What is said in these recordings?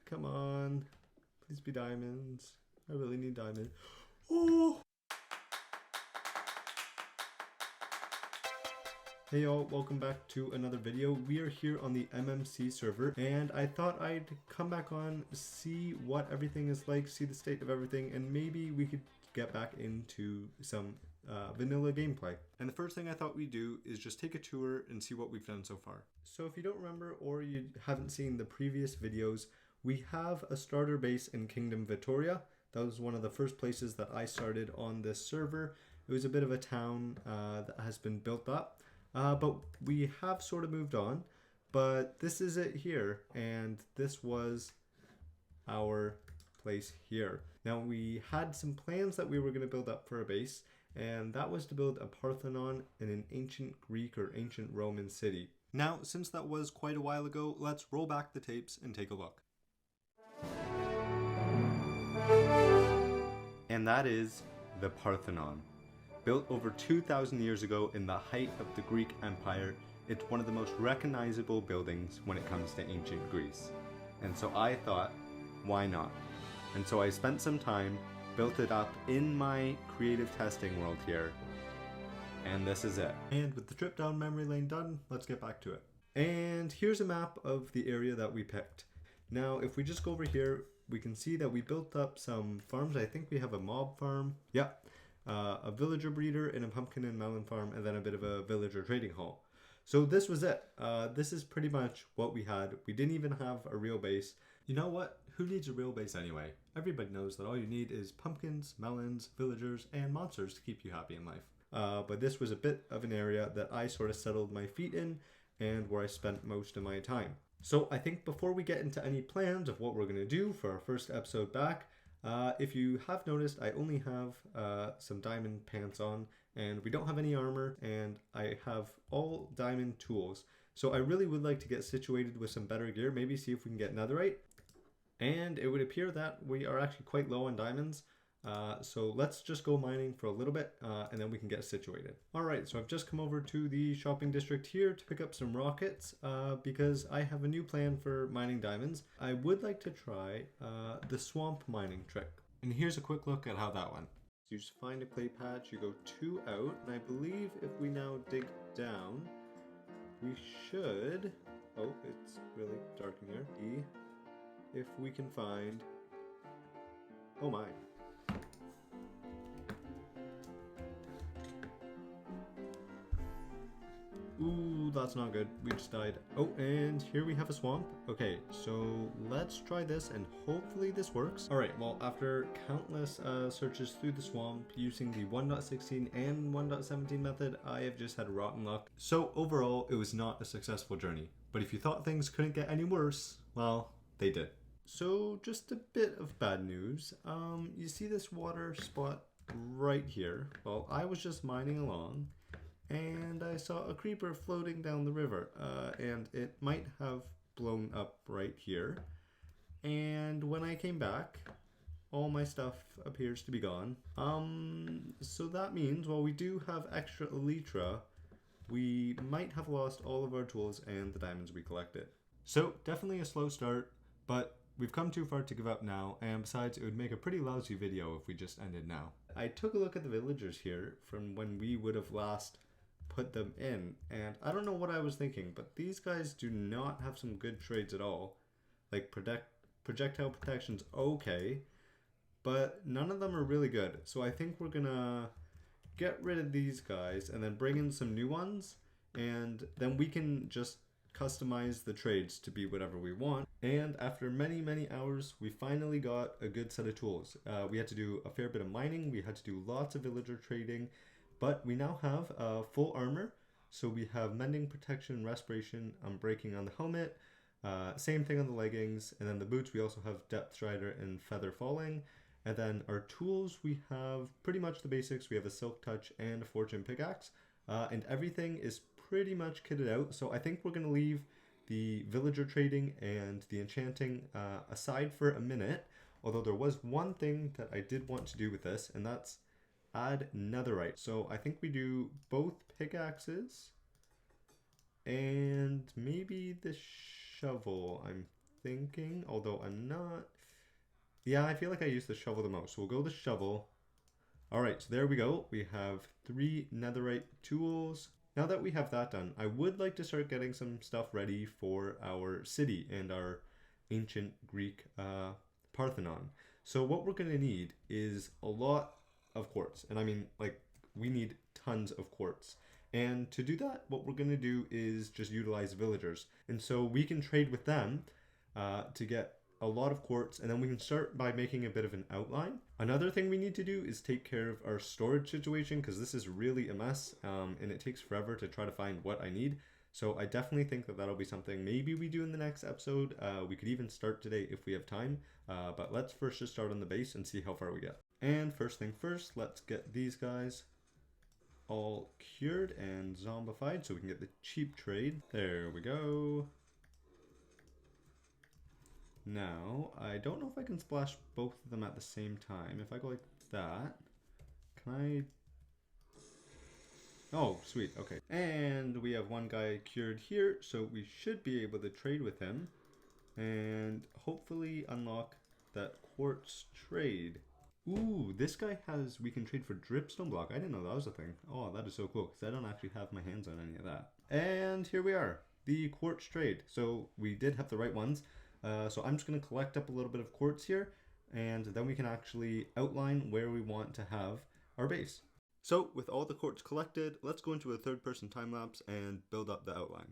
Come on. Please be diamonds. I really need diamonds. Oh! Hey y'all, welcome back to another video. We are here on the MMC server, and I thought I'd come back on, see what everything is like, see the state of everything, and maybe we could get back into some vanilla gameplay. And the first thing I thought we'd do is just take a tour and see what we've done so far. So if you don't remember or you haven't seen the previous videos, we have a starter base in Kingdom Victoria. That was one of the first places that I started on this server. It was a bit of a town that has been built up. But we have sort of moved on, but this is it here, and this was our place here. Now we had some plans that we were going to build up for a base, and that was to build a Parthenon in an ancient Greek or ancient Roman city. Now, since that was quite a while ago, let's roll back the tapes and take a look. And that is the Parthenon. Built over 2,000 years ago in the height of the Greek Empire, it's one of the most recognizable buildings when it comes to ancient Greece. And so I thought, why not? And so I spent some time, built it up in my creative testing world here, and this is it. And with the trip down memory lane done, let's get back to it. And here's a map of the area that we picked. Now, if we just go over here, we can see that we built up some farms. I think we have a mob farm. Yeah. A villager breeder and a pumpkin and melon farm, and then a bit of a villager trading hall. So this was it. This is pretty much what we had. We didn't even have a real base. You know what? Who needs a real base anyway? Everybody knows that all you need is pumpkins, melons, villagers, and monsters to keep you happy in life. But this was a bit of an area that I sort of settled my feet in and where I spent most of my time. So I think before we get into any plans of what we're going to do for our first episode back, if you have noticed, I only have some diamond pants on, and we don't have any armor, and I have all diamond tools. So I really would like to get situated with some better gear, maybe see if we can get netherite. And it would appear that we are actually quite low on diamonds. So let's just go mining for a little bit, and then we can get situated. Alright, so I've just come over to the shopping district here to pick up some rockets, because I have a new plan for mining diamonds. I would like to try the swamp mining trick. And here's a quick look at how that went. So you just find a clay patch, you go 2 out, and I believe if we now dig down, we should... Oh, it's really dark in here. If we can find... Oh my. Ooh, that's not good. We just died. Oh, and here we have a swamp. Okay, so let's try this and hopefully this works. All right, well, after countless searches through the swamp using the 1.16 and 1.17 method, I have just had rotten luck. So overall, it was not a successful journey. But if you thought things couldn't get any worse, well, they did. So just a bit of bad news. You see this water spot right here? Well, I was just mining along, and I saw a creeper floating down the river, and it might have blown up right here. And when I came back, all my stuff appears to be gone. So that means, while we do have extra elytra, we might have lost all of our tools and the diamonds we collected. So definitely a slow start, but we've come too far to give up now, and besides, it would make a pretty lousy video if we just ended now. I took a look at the villagers here from when we would have last put them in, and I don't know what I was thinking, but these guys do not have some good trades at all. Like projectile protection's okay, but none of them are really good. So I think we're gonna get rid of these guys and then bring in some new ones, and then we can just customize the trades to be whatever we want. And after many hours, we finally got a good set of tools. We had to do a fair bit of mining, we had to do lots of villager trading, but we now have full armor. So we have mending, protection, respiration, unbreaking on the helmet, same thing on the leggings, and then the boots we also have depth strider and feather falling. And then our tools, we have pretty much the basics. We have a silk touch and a fortune pickaxe, and everything is pretty much kitted out. So I think we're going to leave the villager trading and the enchanting aside for a minute, although there was one thing that I did want to do with this, and that's add netherite. So I think we do both pickaxes and maybe the shovel, I'm thinking, although I'm not. Yeah, I feel like I use the shovel the most. So we'll go the shovel. All right, so there we go. We have 3 netherite tools. Now that we have that done, I would like to start getting some stuff ready for our city and our ancient Greek Parthenon. So what we're going to need is a lot of quartz. And I mean, like, we need tons of quartz. And to do that, what we're going to do is just utilize villagers. And so we can trade with them to get a lot of quartz, and then we can start by making a bit of an outline. Another thing we need to do is take care of our storage situation, because this is really a mess, and it takes forever to try to find what I need. So I definitely think that that'll be something maybe we do in the next episode. We could even start today if we have time, but let's first just start on the base and see how far we get. And first thing first, let's get these guys all cured and zombified so we can get the cheap trade. There we go. Now, I don't know if I can splash both of them at the same time. If I go like that, can I? Oh, sweet, okay. And we have one guy cured here, so we should be able to trade with him and hopefully unlock that quartz trade. Ooh, this guy has, we can trade for dripstone block. I didn't know that was a thing. Oh, that is so cool, because I don't actually have my hands on any of that. And here we are, the quartz trade. So we did have the right ones. So I'm just going to collect up a little bit of quartz here, and then we can actually outline where we want to have our base. So with all the quartz collected, let's go into a third-person time-lapse and build up the outline.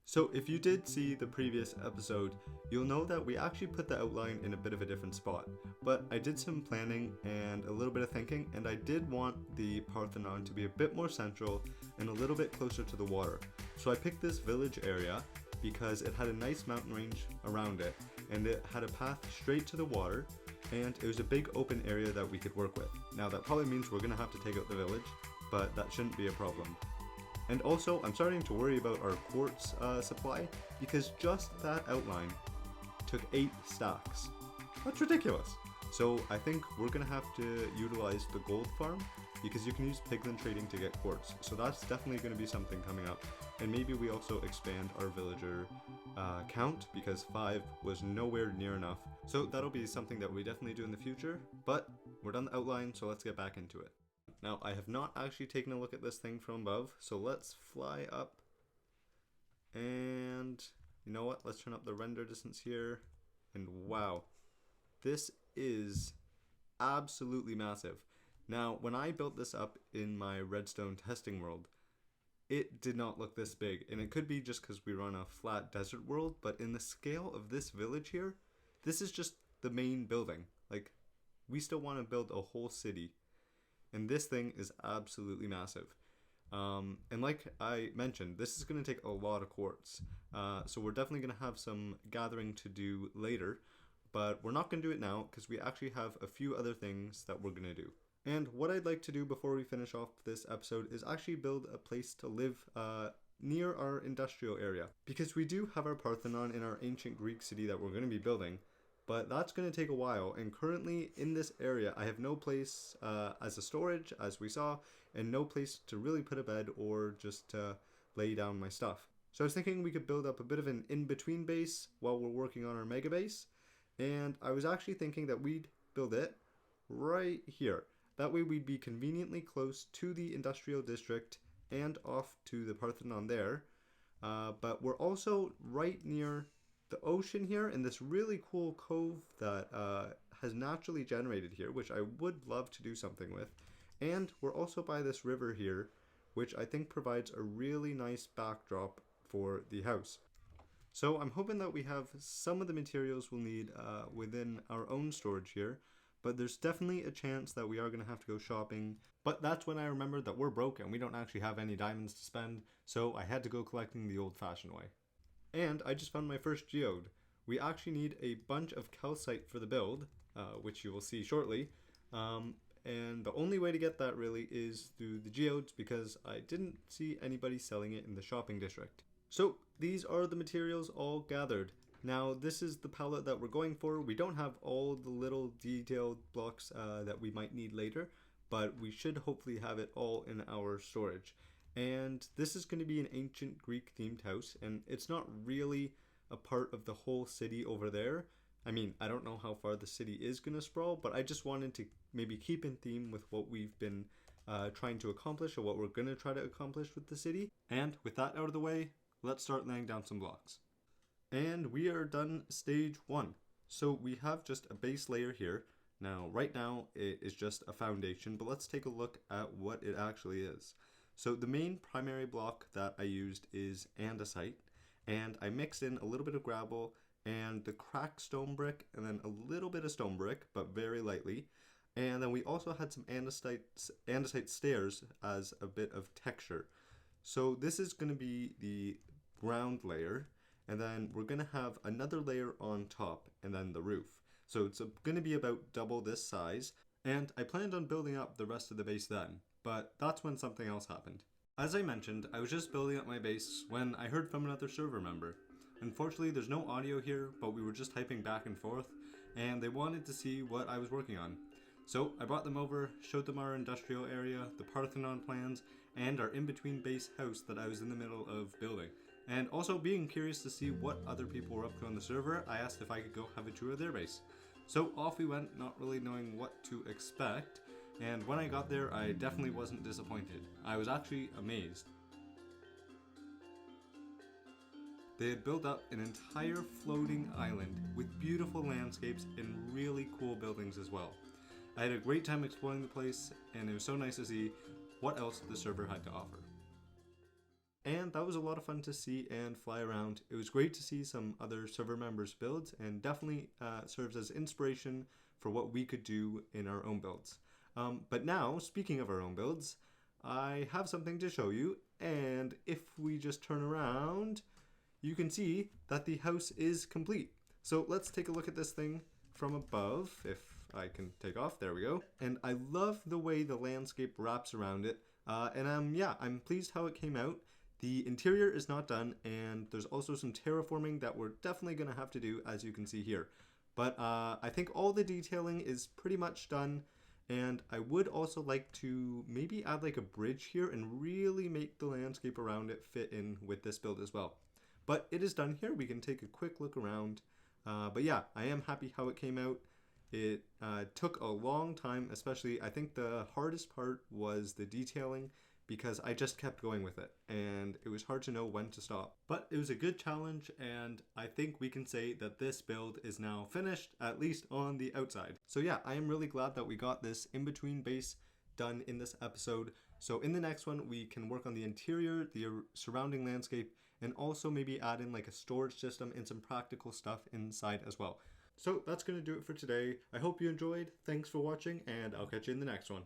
So if you did see the previous episode, you'll know that we actually put the outline in a bit of a different spot. But I did some planning and a little bit of thinking, and I did want the Parthenon to be a bit more central and a little bit closer to the water. So I picked this village area because it had a nice mountain range around it, and it had a path straight to the water, and it was a big open area that we could work with. Now that probably means we're gonna have to take out the village, but that shouldn't be a problem. And also, I'm starting to worry about our quartz supply, because just that outline took 8 stacks. That's ridiculous. So I think we're gonna have to utilize the gold farm, because you can use piglin trading to get quartz. So that's definitely gonna be something coming up. And maybe we also expand our villager count, because 5 was nowhere near enough. So that'll be something that we definitely do in the future, but we're done the outline, so let's get back into it. Now, I have not actually taken a look at this thing from above, so let's fly up. And you know what? Let's turn up the render distance here. And wow, this is absolutely massive. Now, when I built this up in my redstone testing world, it did not look this big, and it could be just because we run a flat desert world, but in the scale of this village here, this is just the main building. Like, we still want to build a whole city, and this thing is absolutely massive. And like I mentioned, this is going to take a lot of quartz, so we're definitely going to have some gathering to do later, but we're not going to do it now because we actually have a few other things that we're going to do. And what I'd like to do before we finish off this episode is actually build a place to live near our industrial area. Because we do have our Parthenon in our ancient Greek city that we're going to be building, but that's going to take a while. And currently in this area, I have no place as a storage, as we saw, and no place to really put a bed or just lay down my stuff. So I was thinking we could build up a bit of an in-between base while we're working on our mega base. And I was actually thinking that we'd build it right here. That way we'd be conveniently close to the industrial district and off to the Parthenon there. But we're also right near the ocean here in this really cool cove that has naturally generated here, which I would love to do something with. And we're also by this river here, which I think provides a really nice backdrop for the house. So I'm hoping that we have some of the materials we'll need within our own storage here. But there's definitely a chance that we are going to have to go shopping. But that's when I remembered that we're broke and we don't actually have any diamonds to spend, so I had to go collecting the old-fashioned way. And I just found my first geode. We actually need a bunch of calcite for the build, which you will see shortly. And the only way to get that really is through the geodes, because I didn't see anybody selling it in the shopping district. So these are the materials all gathered. Now this is the palette that we're going for. We don't have all the little detailed blocks that we might need later, but we should hopefully have it all in our storage. And this is going to be an ancient Greek themed house, and it's not really a part of the whole city over there. I mean, I don't know how far the city is going to sprawl, but I just wanted to maybe keep in theme with what we've been trying to accomplish, or what we're going to try to accomplish with the city. And with that out of the way, let's start laying down some blocks. And we are done stage 1. So we have just a base layer here. Now, right now, it is just a foundation, but let's take a look at what it actually is. So the main primary block that I used is andesite, and I mixed in a little bit of gravel and the cracked stone brick, and then a little bit of stone brick, but very lightly. And then we also had some andesite stairs as a bit of texture. So this is going to be the ground layer, and then we're going to have another layer on top, and then the roof. So it's going to be about double this size, and I planned on building up the rest of the base then, but that's when something else happened. As I mentioned, I was just building up my base when I heard from another server member. Unfortunately, there's no audio here, but we were just typing back and forth, and they wanted to see what I was working on. So I brought them over, showed them our industrial area, the Parthenon plans, and our in-between base house that I was in the middle of building. And also being curious to see what other people were up to on the server, I asked if I could go have a tour of their base. So off we went, not really knowing what to expect, and when I got there, I definitely wasn't disappointed. I was actually amazed. They had built up an entire floating island with beautiful landscapes and really cool buildings as well. I had a great time exploring the place, and it was so nice to see what else the server had to offer. And that was a lot of fun to see and fly around. It was great to see some other server members' builds, and definitely serves as inspiration for what we could do in our own builds. But now, speaking of our own builds, I have something to show you, and if we just turn around, you can see that the house is complete. So let's take a look at this thing from above, if I can take off. There we go. And I love the way the landscape wraps around it. I'm pleased how it came out. The interior is not done, and there's also some terraforming that we're definitely going to have to do, as you can see here. But I think all the detailing is pretty much done, and I would also like to maybe add like a bridge here and really make the landscape around it fit in with this build as well. But it is done here. We can take a quick look around. But yeah, I am happy how it came out. It took a long time, especially I think the hardest part was the detailing, because I just kept going with it and it was hard to know when to stop. But it was a good challenge, and I think we can say that this build is now finished, at least on the outside. So yeah, I am really glad that we got this in-between base done in this episode. So in the next one, we can work on the interior, the surrounding landscape, and also maybe add in like a storage system and some practical stuff inside as well. So that's going to do it for today. I hope you enjoyed. Thanks for watching, and I'll catch you in the next one.